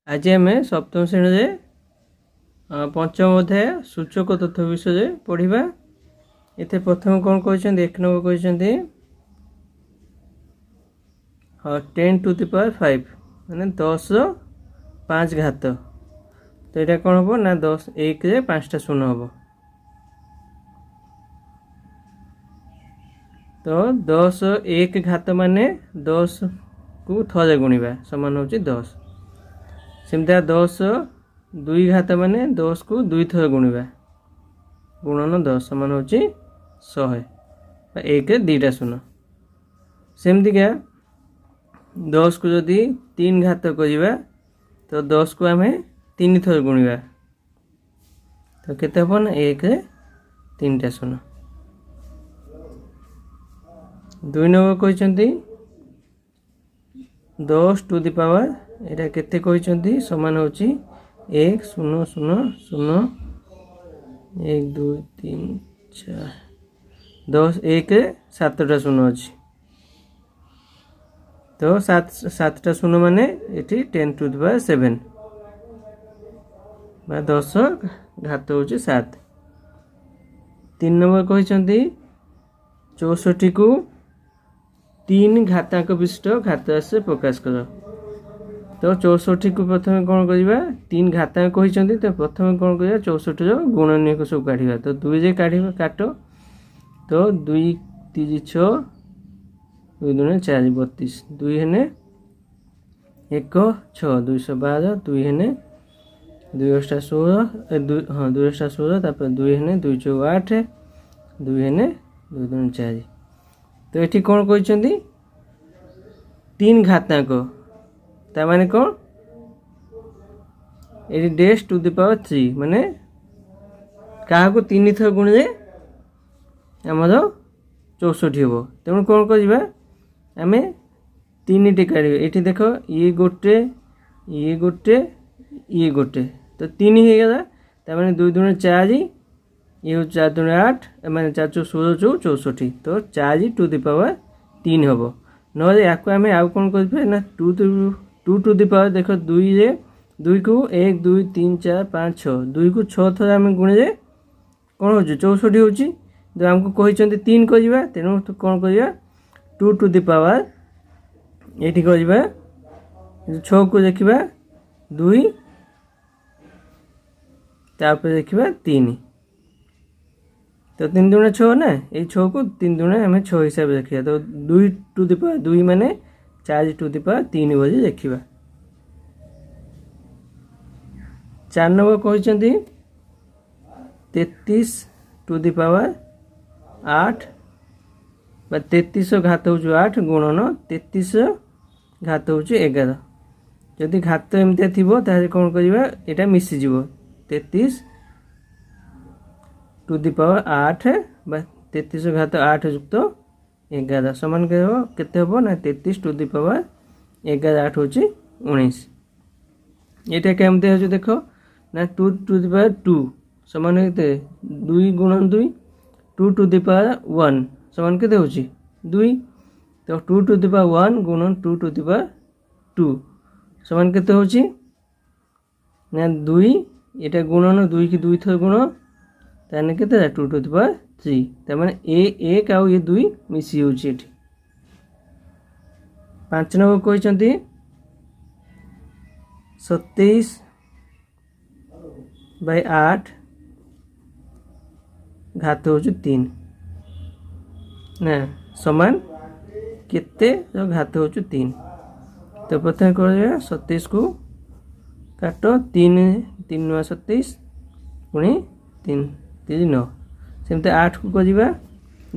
आज आम सप्तम श्रेणी पंचम अध्याय सूचक तथ्य विषय पढ़ा। इतने प्रथम कौन कहते एक नंबर कहते हाँ 10 to the power 5 मैंने 10 5 घात। तो यहाँ कौन हम ना 10 1 रे 5टा शून्य हम। तो 10 1 घात माने 10 को थरे गुणिबा समान होची 10। सेमता 10 2 घात माने 10 को 2 थर गुणिबा गुणन 10 समान होची 100 1 रे 2टा शून्य। सेमती क्या 10 को जदि 3 घात करिबा तो 10 को आमे 3 थर गुणिबा तो केते हबो ना 1 रे 3टा शून्य। 2 नंबर कहते 10 टू द पावर एटा केते कहते समान होची 1 0 0 0 1 2 3 4 10 1 रे 7टा शून्य अछि। तो 7टा शून्य माने एठी 10 टू द पावर 7 बा 10 घात होची 7। 3 नंबर कहते 64 को 3 घातांक विशिष्ट घात से प्रकाश कर। तो 64 को प्रथम कौन करवा 3 घातांक कहते तो प्रथम कौन करवा 64 गुणनीय को सब काढ़ा। तो 2 रे काट तो 2 3 6 2 2 4 32 2 हेने 1 6 212 2 हेने 2 8 16 हाँ 2 8 16 तापर 2 हेने 2 4 8 2 हेने 2 2 4। तो ये कौन कहते 3 घातांक ता माने कौन ये डेश टू द पावर 3 माने क्या 3 थर गुणे आमर 64 हम। तेणु कौन करवा आम 3 टी काढ़ ये देख ये गोटे ये गोटे ये गोटे तो 3 हो गला ताने 2 2 4 ये 4 2 8 मैंने 4 4 16 64 तो 4 टू द पावर 3 हम। ना या आम कौन कर ना 2 टू द पावर देख 2 रे 2 को 1 2 3 4 5 6 2 को 6 थर आम गुणे कौन हो 64 हो। तो आमको कहते 3 करवा तेणु तो कौन करवा 2 टू द पावर ये करवा 6 को देखा 2 तापर देखा 3 तो 3 दूना 6 ना ये 6 को 3 दूना आम 6 हिसाब से देखा। तो 2 टू द पावर 2 माने 4 टू द पावर 3 बोली देखा। 4 नंबर कहते 33 टू द पावर 8 33 घात हो 8 गुणन 33 घात हो 11। जदि घात एमती थी कौन करवा यहाँ मिसीज 33 टू द पावर 8 33 घात 8 युक्त 11 समान केते हम ना 33 टू द पावर 11 8 होची 19। ये केमती हो देख ना 2 टू द पावर 2 समान के 2 गुणन 2 2 टू द पावर 1 समान के 2 तो 2 टू द पावर 1 गुणन 2 टू द पावर 2 समान के ना 2 ये गुणन 2 की 2 थर गुण ताने के 2 टू द पावर 3 तार एक आउ ये 2 मिसी हो। 5 नंबर कहते 27 बाय 8 घात हो 3 ना समान केते घात हो 3। तो प्रथम कर 27 को काट 3 3 9 27 पुणी 3 3 9 सेमते 8 को करवा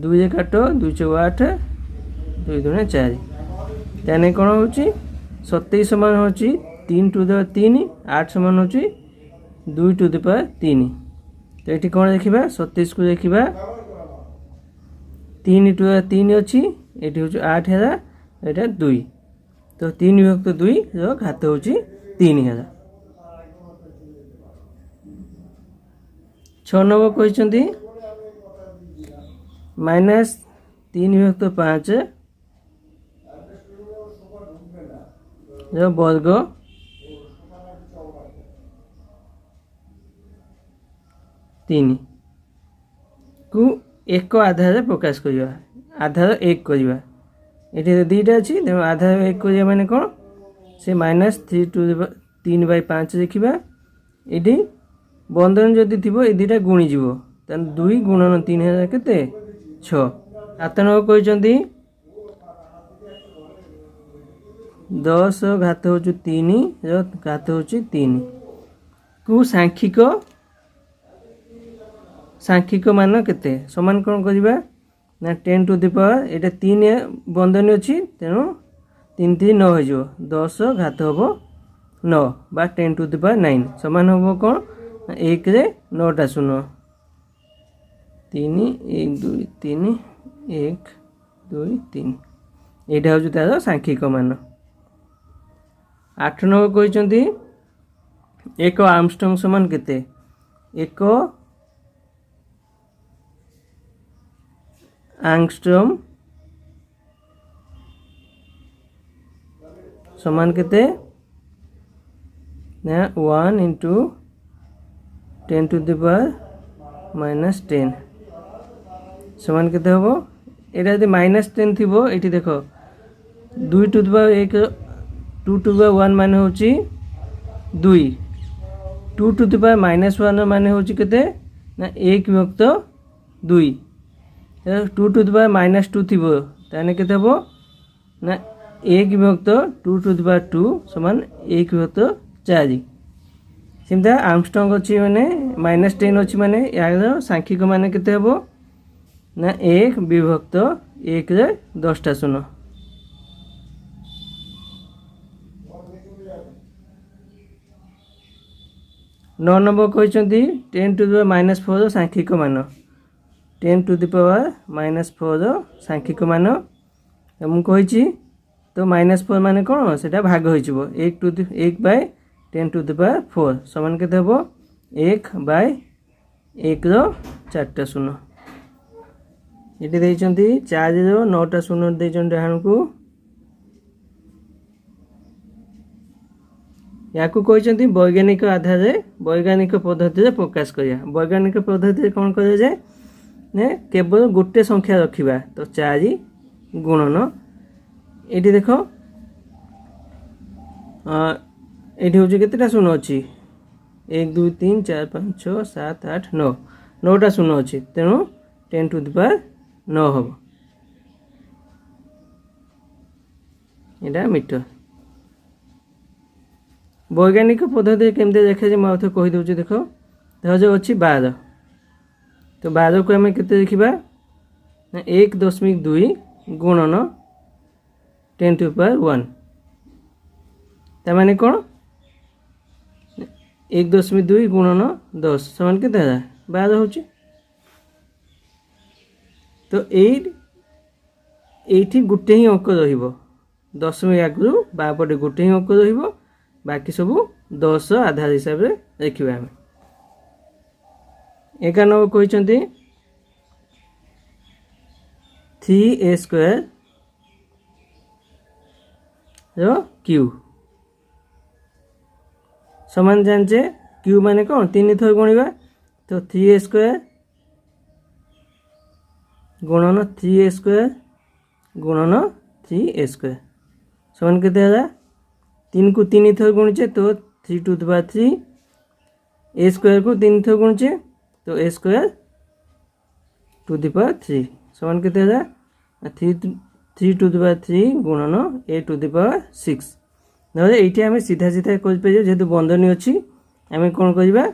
2 रे काट 2 4 8 2 2 4 ताने कौन हो 27 समान हो 3 टू द पावर 3 8 समान हो 2 टू द पावर 3। तो ये कौन देखा 27 को देखा 3 टू 3 अच्छी ये हूँ 8 है यहाँ 2 तो 3 विभक्त 2 घात हो 3 है। 6 नंबर कहते -3 विभक्त 5 वर्ग तीन को एक आधार प्रकाश करवा आधार एक करवा ये दुईटा अच्छी तेणु आधार एक करवा माने कौन से -3/5 देखा ये बंधन जदि थी ये दुईटा गुणीज तेना 2 गुणन 3000 के 6 7 नंबर कहते 10 घात हो 3 घात हो 3 को सांख्यिक मान केते समान कौन करवा ना 10 टू द पावर ये 3 बंधन अच्छी तेणु 3 3 9 हो 10 घात हम 9 बा 10 टू द पावर 9 समान हम कौन 1 रे 9टा शून्य 3 1 2 3 1 2 3 यहाँ हूँ तार सांख्यिक मान 8 नंबर कहते एक आर्मस्ट्रंग समान केते एक आंगस्ट्रम समान केते ना 1 इंटू 10 टू द पावर -10 समान केते हम यहाँ यदि -10 थी ये देख 2 to the power 1 2 to the power 1 मान हूँ 2 2 टू द पावर -1 मान हूँ केते ना 1 विभक्त 2 2 टू द पावर -2 थी ताने केते हबो ना 1 विभक्त 2 टू द पावर 2 समान 1 विभक्त 4 सेमता आर्मस्ट्रंग अच्छी माने -10 अच्छी माने यार सांख्यिक मान केते हबो ना 1 विभक्त 1 रे 10टा शून्य 9 नंबर कहते 10 टू द पावर -4 सांख्यिक मान 10 टू द पावर -4 सांख्यिक मान मुझे तो -4 मान कौन से भाग हो 1/10 टू द पावर 4 समान के 1/1 4टा शून्य ये देखते 4 9टा शून्य देखते डाण को या कहते वैज्ञानिक आधार वैज्ञानिक पद्धति प्रकाश करिया वैज्ञानिक पद्धति कौन करा जाए ने केवल गोटे संख्या रखा तो 4 गुणन ये देख ये हूँ केतेटा शून्य अच्छी 1 2 3 4 5 6 7 8 9 9टा शून्य अच्छी तेणु 10 टू द पावर 9 हम यहाँ मीटर वैज्ञानिक पद्धति केमती देखा जाए मुझे कहीदे देख जो अच्छी 12 तो 12 को आम के देखा 1.2 गुणन 10 टू पावर 1 ताने कौन 1.2 गुणन 10 समान के 12 हो तो ये गोटे ही अंक रशमिक आगु बापटे गोटे ही अंक बाकी सब 10 आधार हिसाब से देखा आम 11 नंबर कहते 3a² क्यू समान जाने क्यू माने कौन 3 थर गुणा तो 3a² गुणन 3a² गुणन 3a² समान के 3 को 3 थर गुणचे तो 3 टू द पावर 3 a² को 3 थर गुणचे तो a² टू द पावर 3 समान के 3 टू द पावर 3 गुणन a टू द पावर 6 नहे ये आम सीधा सीधा कर जेहेतु बंधनी अच्छी आम कौन करवा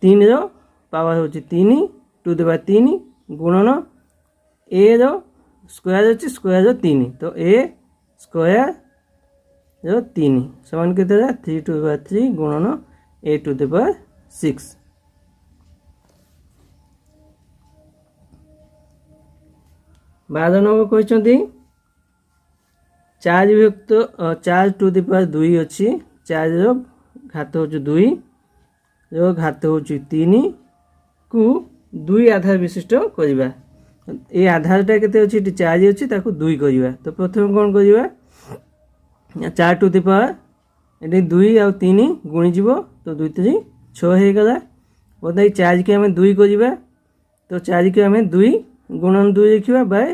3 पावर हूँ 3 टू द पावर 3 गुणन a स्क्वायर अच्छी स्क्वायर 3 तो a स्क्वायर 3 समान के 3 टू द पावर 3 गुणन a to the power 6 12 number कहते 4 विभक्त 4 टू द पावर 2 अच्छी 4 घात हो 2 घात हो 3 को 2 आधार विशिष्ट करवा ये आधारटा केते अच्छी 4 अच्छी 2 करवा तो प्रथम कौन करवा 4 टू द पावर ये 2 आउ 3 गुणीज तो 2 3 6 हो गला बोधे 4 के आम 2 कर तो 4 के आम 2 गुणन 2 देखा बाय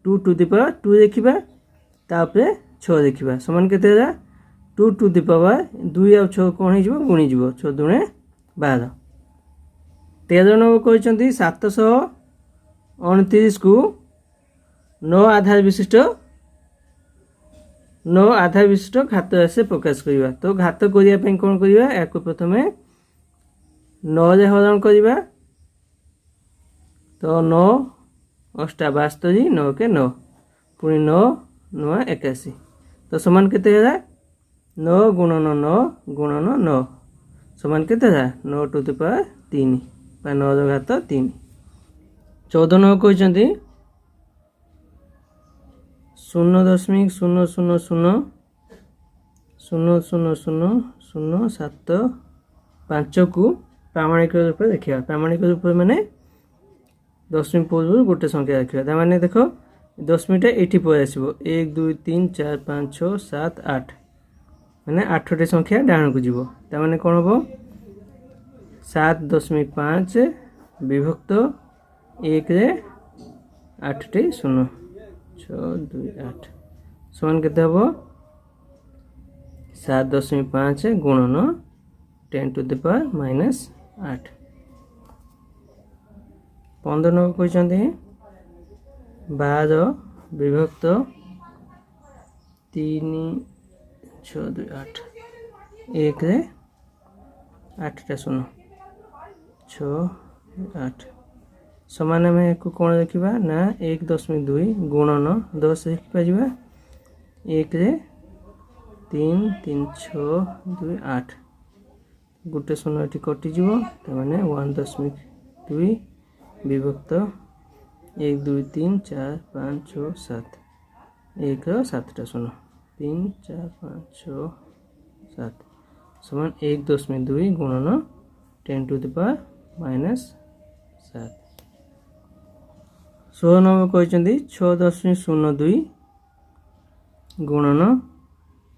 2 टू द पावर 2 देखा तापर 6 देखा समान के 2 टू द पावर 2 आउ 6 कौन हो गुणीज 6 दुणे 12 13 नंबर कहते 729 को 9 आधार विशिष्ट घात राशि प्रकाश करवा तो घात करने कौन करवा या प्रथम 9 रे हरण करवा तो 9 अष्टा 72 9 के 9 पुणी 9 9 81 तो समान के 9 गुणन 9 गुणन 9 समान के 9 टू द पावर 3 बा 9 घात 3 14 नंबर कहते 0.000000075 को प्रामाणिक रूप देखा प्रामाणिक रूप माने दशमिक पूर्व गोटे संख्या रखा मैंने देख दशमिकटा ये पलि आसो 1 2 3 4 5 6 7 8 मैंने 8टी संख्या डाण को जीव मैंने कौन हम 7.5 विभक्त 1 रे 8टी 0 6 2 8 समान के हम 7.5 गुणन 10 टू द पावर -8 15 नंबर कहते 12 विभक्त 3 6 2 8 1 रे 8टा 0 6 8 समान आम को कौन देखा ना 1.2 गुणन 10 लिखिपर 1 रे 3 3 6 2 8 गोटे 0 ये कटिज मैंने 1.2 विभक्त 1 2 3 4 5 6 7 1 7टा 0 3 4 5 6 7 समान 1.2 गुणन 10 टू द पावर -7 16 नंबर कहते 6.02 गुणन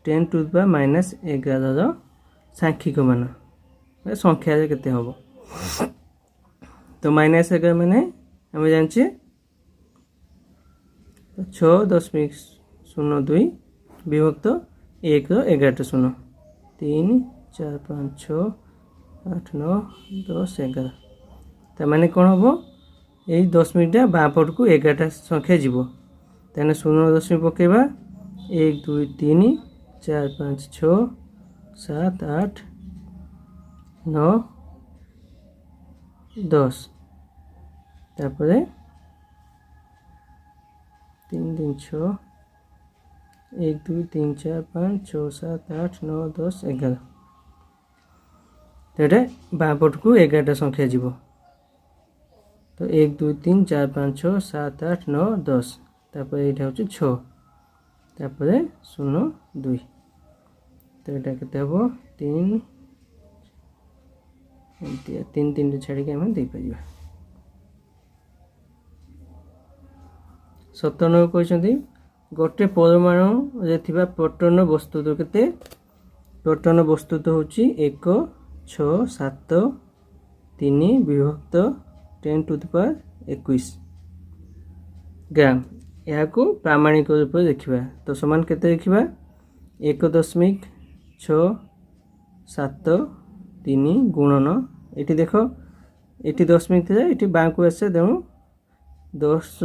10 टू द पावर -11 सांख्यिक मान संख्या केते हम तो -11 मैंने आम जाने 6.02 विभक्त 1 11टा 0 3 4 5 6 8 9 10 11 तो मैंने कौन हम यही दशमिकटा बाँ पट को 11टा संख्या जीव तेने 0 दशमिक पकेबा 1 2 3 4 5 6 7 8 9 10 तापरे 3 3 6 1 2 3 4 5 6 7 8 9 10 11 तो ये बाँ पट को 11टा संख्या जीव तो 1 2 3 4 5 6 7 8 9 10 तापर यहाँ हूँ 6 तापर 0 2 तो यहाँ के 3 3 3 छाड़ी आम दे पार 17 नंबर कहते गोटे परमाणु रे थिबा प्रोटॉन वस्तुत्व केते प्रोटॉन वस्तुत्व होची 1 6 7 3 विभक्त 10 टू द पावर 21 ग्राम यहाँ को प्रामाणिक रूप देखा तो समान केते देखा 1.673 गुणन ये देख ये दशमिक थे ये बाँ को आसे तेणु 10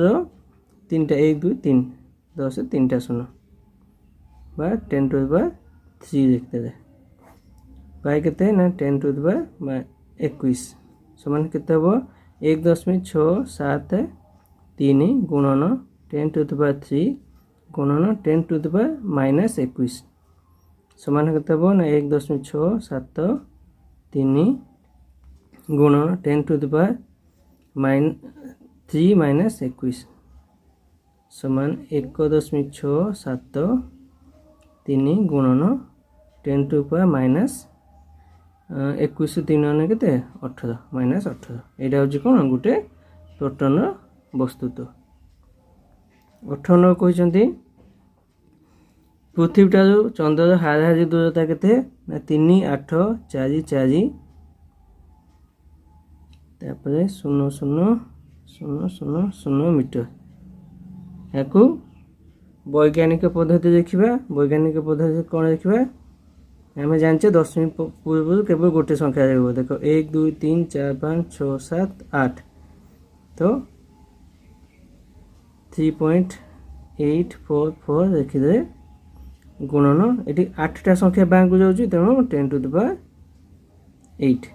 3टा 1 2 3 10 3टा 0 बा 10 टू द पावर 3 देखते थे बाय के 10 टू द पावर 21 समान केते हम 1.673 गुणन 10 टू द पावर 3 गुणन 10 टू द पावर -21 समान केते हम ना 1.673 गुणन 10 टू द पावर -3 -21 समान 1.673 गुणन 10 टू द पावर -21 3 के 18 -18 यहाँ हूँ कौन गोटे प्रोटॉन वस्तुत्व 18 कहते ପୃଥିବୀଠାରୁ ଚନ୍ଦ୍ରର ହାରାହାରି ଦୂରତା କେତେ ନା 3, 8, 4, 4 ତାପରେ 0, 0, 0, 0, 0 ମିଟର। याकू वैज्ञानिक पद्धति देखा। वैज्ञानिक पद्धति कौन देखा आम जानचे दशमी पूर्व केवल गोटे संख्या रहा। देख 1, 2, 3, 4, 5, 6, 7, 8 तो 3.844 देखीदे गुणन ये 8टा संख्या बैंक को जाऊँगी तेणु 10 to the power 8